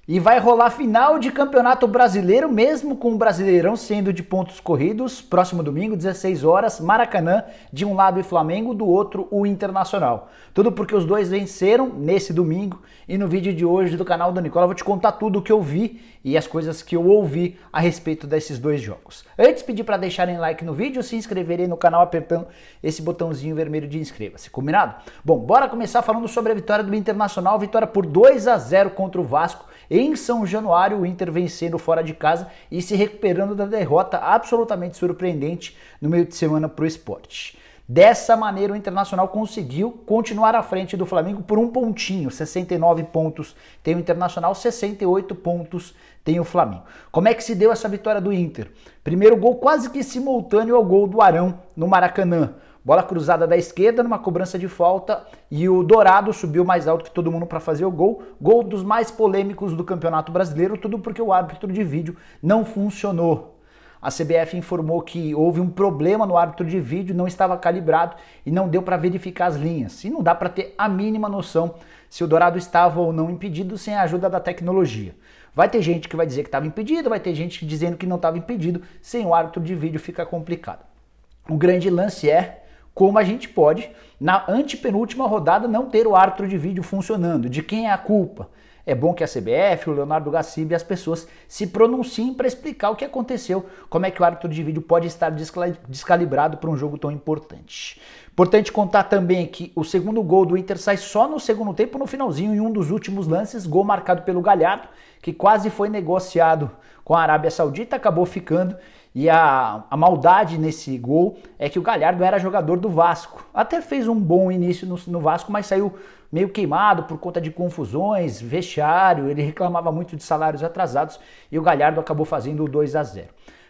E vai rolar final de Campeonato Brasileiro, mesmo com o Brasileirão sendo de pontos corridos, próximo domingo, 16 horas, Maracanã, de um lado e Flamengo, do outro o Internacional. Tudo porque os dois venceram nesse domingo, e no vídeo de hoje do canal do Nicola eu vou te contar tudo o que eu vi e as coisas que eu ouvi a respeito desses dois jogos. Antes, pedir para deixarem like no vídeo, se inscreverem no canal apertando esse botãozinho vermelho de inscreva-se, combinado? Bom, bora começar falando sobre a vitória do Internacional, vitória por 2-0 contra o Vasco, em São Januário, o Inter vencendo fora de casa e se recuperando da derrota absolutamente surpreendente no meio de semana para o Sport. Dessa maneira, o Internacional conseguiu continuar à frente do Flamengo por um pontinho, 69 pontos tem o Internacional, 68 pontos tem o Flamengo. Como é que se deu essa vitória do Inter? Primeiro gol quase que simultâneo ao gol do Arão no Maracanã. Bola cruzada da esquerda numa cobrança de falta e o Dourado subiu mais alto que todo mundo para fazer o gol. Gol dos mais polêmicos do Campeonato Brasileiro, tudo porque o árbitro de vídeo não funcionou. A CBF informou que houve um problema no árbitro de vídeo, não estava calibrado e não deu para verificar as linhas. E não dá para ter a mínima noção se o Dourado estava ou não impedido sem a ajuda da tecnologia. Vai ter gente que vai dizer que estava impedido, vai ter gente dizendo que não estava impedido. Sem o árbitro de vídeo fica complicado. O grande lance é como a gente pode, na antepenúltima rodada, não ter o árbitro de vídeo funcionando. De quem é a culpa? É bom que a CBF, o Leonardo Gaciba e as pessoas se pronunciem para explicar o que aconteceu, como é que o árbitro de vídeo pode estar descalibrado para um jogo tão importante. Importante contar também que o segundo gol do Inter sai só no segundo tempo, no finalzinho, em um dos últimos lances, gol marcado pelo Galhardo, que quase foi negociado com a Arábia Saudita, acabou ficando. E a maldade nesse gol é que o Galhardo era jogador do Vasco. Até fez um bom início no Vasco, mas saiu meio queimado por conta de confusões, vestiário, ele reclamava muito de salários atrasados e o Galhardo acabou fazendo o 2-0.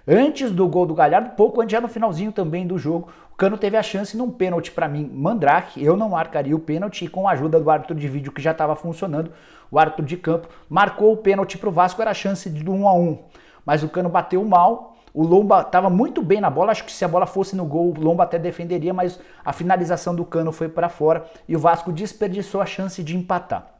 Antes do gol do Galhardo, pouco antes, já no finalzinho também do jogo, o Cano teve a chance num pênalti para mim, Mandrake, eu não marcaria o pênalti, e com a ajuda do árbitro de vídeo que já estava funcionando, o árbitro de campo marcou o pênalti para o Vasco, era a chance de 1-1, mas o Cano bateu mal. O Lomba estava muito bem na bola, acho que se a bola fosse no gol, o Lomba até defenderia, mas a finalização do Cano foi para fora e o Vasco desperdiçou a chance de empatar.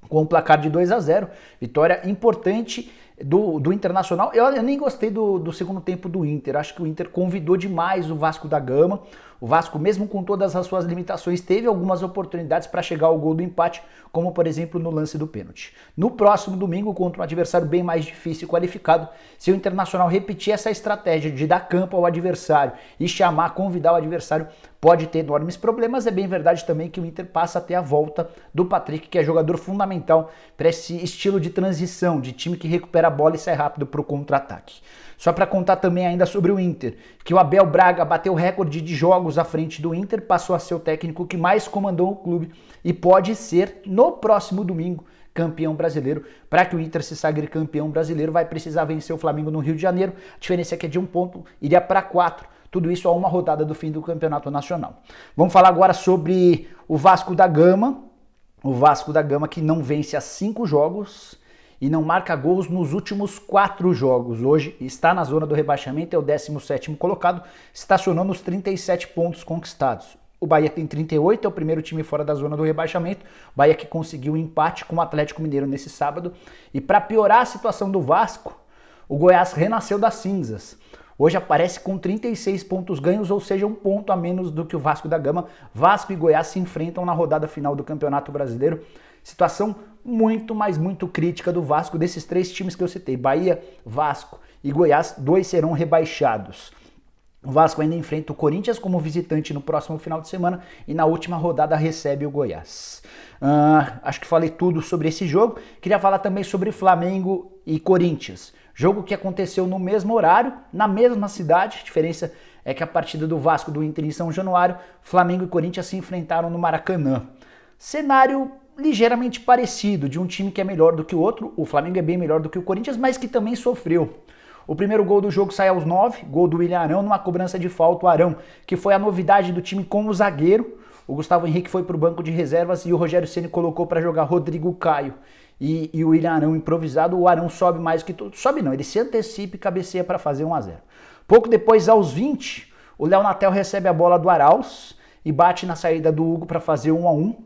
Com um placar de 2-0, vitória importante do Internacional. Eu nem gostei do segundo tempo do Inter, acho que o Inter convidou demais o Vasco da Gama. O Vasco, mesmo com todas as suas limitações, teve algumas oportunidades para chegar ao gol do empate, como por exemplo no lance do pênalti. No próximo domingo, contra um adversário bem mais difícil e qualificado, se o Internacional repetir essa estratégia de dar campo ao adversário e convidar o adversário, pode ter enormes problemas. É bem verdade também que o Inter passa a ter a volta do Patrick, que é jogador fundamental para esse estilo de transição, de time que recupera a bola e sai rápido para o contra-ataque. Só para contar também ainda sobre o Inter, que o Abel Braga bateu o recorde de jogos à frente do Inter, passou a ser o técnico que mais comandou o clube e pode ser, no próximo domingo, campeão brasileiro. Para que o Inter se sagre campeão brasileiro, vai precisar vencer o Flamengo no Rio de Janeiro. A diferença é que é de 1 ponto, iria para 4. Tudo isso a uma rodada do fim do Campeonato Nacional. Vamos falar agora sobre o Vasco da Gama. O Vasco da Gama que não vence há 5 jogos e não marca gols nos últimos 4 jogos. Hoje está na zona do rebaixamento, é o 17º colocado, estacionando os 37 pontos conquistados. O Bahia tem 38, é o primeiro time fora da zona do rebaixamento. O Bahia que conseguiu um empate com o Atlético Mineiro nesse sábado. E para piorar a situação do Vasco, o Goiás renasceu das cinzas. Hoje aparece com 36 pontos ganhos, ou seja, 1 ponto a menos do que o Vasco da Gama. Vasco e Goiás se enfrentam na rodada final do Campeonato Brasileiro. Situação muito, mas muito crítica do Vasco, desses 3 times que eu citei. Bahia, Vasco e Goiás, 2 serão rebaixados. O Vasco ainda enfrenta o Corinthians como visitante no próximo final de semana e na última rodada recebe o Goiás. Acho que falei tudo sobre esse jogo. Queria falar também sobre Flamengo e Corinthians. Jogo que aconteceu no mesmo horário, na mesma cidade. A diferença é que a partida do Vasco do Inter em São Januário, Flamengo e Corinthians se enfrentaram no Maracanã. Cenário ligeiramente parecido, de um time que é melhor do que o outro. O Flamengo é bem melhor do que o Corinthians, mas que também sofreu. O primeiro gol do jogo sai aos 9, gol do William Arão, numa cobrança de falta, o Arão, que foi a novidade do time com o zagueiro. O Gustavo Henrique foi para o banco de reservas e o Rogério Ceni colocou para jogar Rodrigo Caio e o William Arão improvisado. O Arão sobe mais que tudo. Sobe não, ele se antecipa e cabeceia para fazer 1-0. Pouco depois, aos 20, o Léo Natel recebe a bola do Arauz e bate na saída do Hugo para fazer 1-1.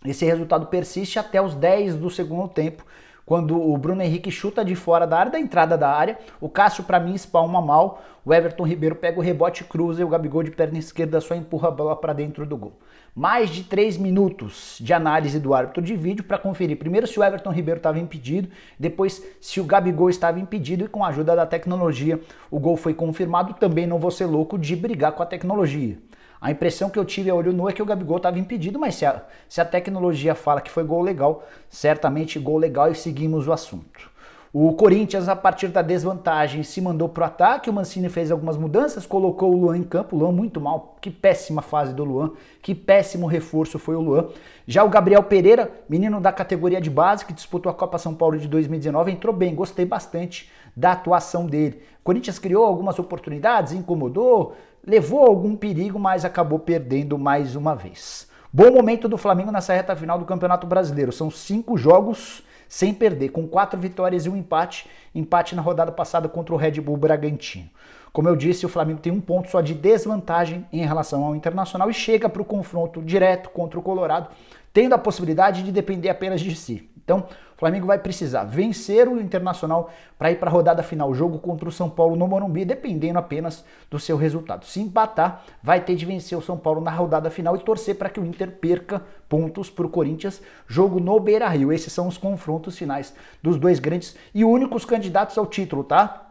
Esse resultado persiste até os 10 do segundo tempo, quando o Bruno Henrique chuta de fora da área, da entrada da área, o Cássio para mim espalma mal, o Everton Ribeiro pega o rebote, cruza e o Gabigol de perna esquerda só empurra a bola para dentro do gol. Mais de 3 minutos de análise do árbitro de vídeo para conferir primeiro se o Everton Ribeiro estava impedido, depois se o Gabigol estava impedido, e com a ajuda da tecnologia o gol foi confirmado. Também não vou ser louco de brigar com a tecnologia. A impressão que eu tive a olho nu é que o Gabigol estava impedido, mas se a tecnologia fala que foi gol legal, certamente gol legal, e seguimos o assunto. O Corinthians, a partir da desvantagem, se mandou para o ataque, o Mancini fez algumas mudanças, colocou o Luan em campo, o Luan muito mal, que péssima fase do Luan, que péssimo reforço foi o Luan. Já o Gabriel Pereira, menino da categoria de base, que disputou a Copa São Paulo de 2019, entrou bem, gostei bastante da atuação dele. O Corinthians criou algumas oportunidades, incomodou, levou algum perigo, mas acabou perdendo mais uma vez. Bom momento do Flamengo nessa reta final do Campeonato Brasileiro, são 5 jogos sem perder, com 4 vitórias e um empate na rodada passada contra o Red Bull Bragantino. Como eu disse, o Flamengo tem 1 ponto só de desvantagem em relação ao Internacional e chega para o confronto direto contra o Colorado, tendo a possibilidade de depender apenas de si. Então, o Flamengo vai precisar vencer o Internacional para ir para a rodada final, jogo contra o São Paulo no Morumbi, dependendo apenas do seu resultado. Se empatar, vai ter de vencer o São Paulo na rodada final e torcer para que o Inter perca pontos para o Corinthians, jogo no Beira-Rio. Esses são os confrontos finais dos 2 grandes e únicos candidatos ao título, tá?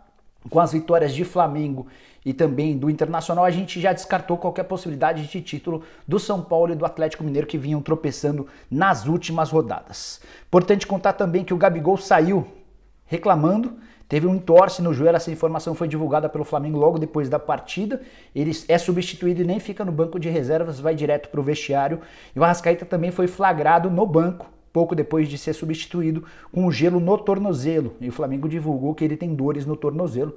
Com as vitórias de Flamengo e também do Internacional, a gente já descartou qualquer possibilidade de título do São Paulo e do Atlético Mineiro, que vinham tropeçando nas últimas rodadas. Importante contar também que o Gabigol saiu reclamando, teve um entorse no joelho. Essa informação foi divulgada pelo Flamengo logo depois da partida. Ele é substituído e nem fica no banco de reservas, vai direto para o vestiário. E o Arrascaeta também foi flagrado no banco, pouco depois de ser substituído, com gelo no tornozelo. E o Flamengo divulgou que ele tem dores no tornozelo.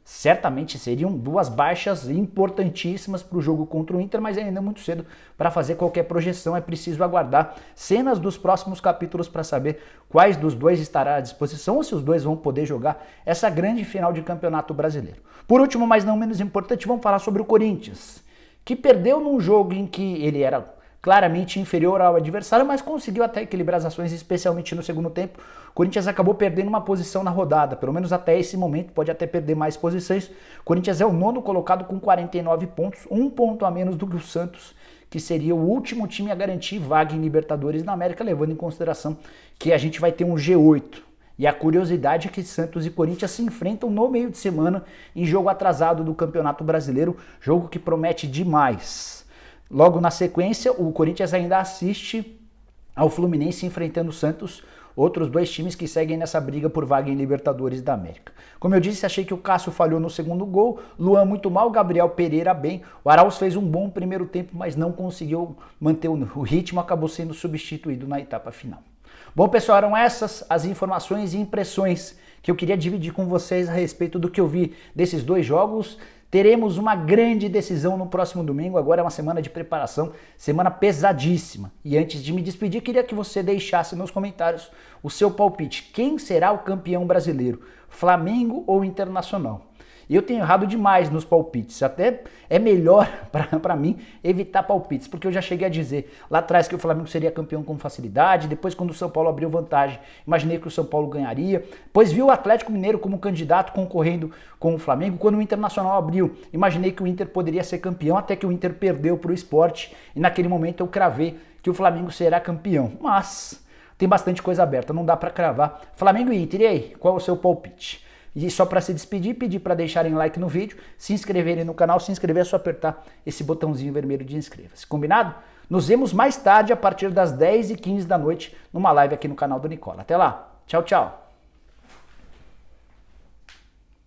Certamente seriam 2 baixas importantíssimas para o jogo contra o Inter, mas ainda é muito cedo para fazer qualquer projeção. É preciso aguardar cenas dos próximos capítulos para saber quais dos 2 estará à disposição ou se os 2 vão poder jogar essa grande final de Campeonato Brasileiro. Por último, mas não menos importante, vamos falar sobre o Corinthians, que perdeu num jogo em que ele era claramente inferior ao adversário, mas conseguiu até equilibrar as ações, especialmente no segundo tempo. O Corinthians acabou perdendo uma posição na rodada, pelo menos até esse momento, pode até perder mais posições. O Corinthians é o 9º colocado com 49 pontos, 1 ponto a menos do que o Santos, que seria o último time a garantir vaga em Libertadores na América, levando em consideração que a gente vai ter um G8. E a curiosidade é que Santos e Corinthians se enfrentam no meio de semana em jogo atrasado do Campeonato Brasileiro, jogo que promete demais. Logo na sequência, o Corinthians ainda assiste ao Fluminense enfrentando o Santos, outros 2 times que seguem nessa briga por vaga em Libertadores da América. Como eu disse, achei que o Cássio falhou no segundo gol, Luan muito mal, Gabriel Pereira bem, o Arauz fez um bom primeiro tempo, mas não conseguiu manter o ritmo, acabou sendo substituído na etapa final. Bom, pessoal, eram essas as informações e impressões que eu queria dividir com vocês a respeito do que eu vi desses 2 jogos. Teremos uma grande decisão no próximo domingo, agora é uma semana de preparação, semana pesadíssima. E antes de me despedir, queria que você deixasse nos comentários o seu palpite. Quem será o campeão brasileiro, Flamengo ou Internacional? E eu tenho errado demais nos palpites, até é melhor para mim evitar palpites, porque eu já cheguei a dizer lá atrás que o Flamengo seria campeão com facilidade, depois quando o São Paulo abriu vantagem, imaginei que o São Paulo ganharia, pois vi o Atlético Mineiro como candidato concorrendo com o Flamengo, quando o Internacional abriu, imaginei que o Inter poderia ser campeão, até que o Inter perdeu para o Sport, e naquele momento eu cravei que o Flamengo será campeão, mas tem bastante coisa aberta, não dá para cravar. Flamengo e Inter, e aí, qual é o seu palpite? E só para se despedir, pedir para deixarem like no vídeo, se inscreverem no canal. Se inscrever é só apertar esse botãozinho vermelho de inscreva-se. Combinado? Nos vemos mais tarde, a partir das 10h15 da noite, numa live aqui no canal do Nicola. Até lá. Tchau, tchau.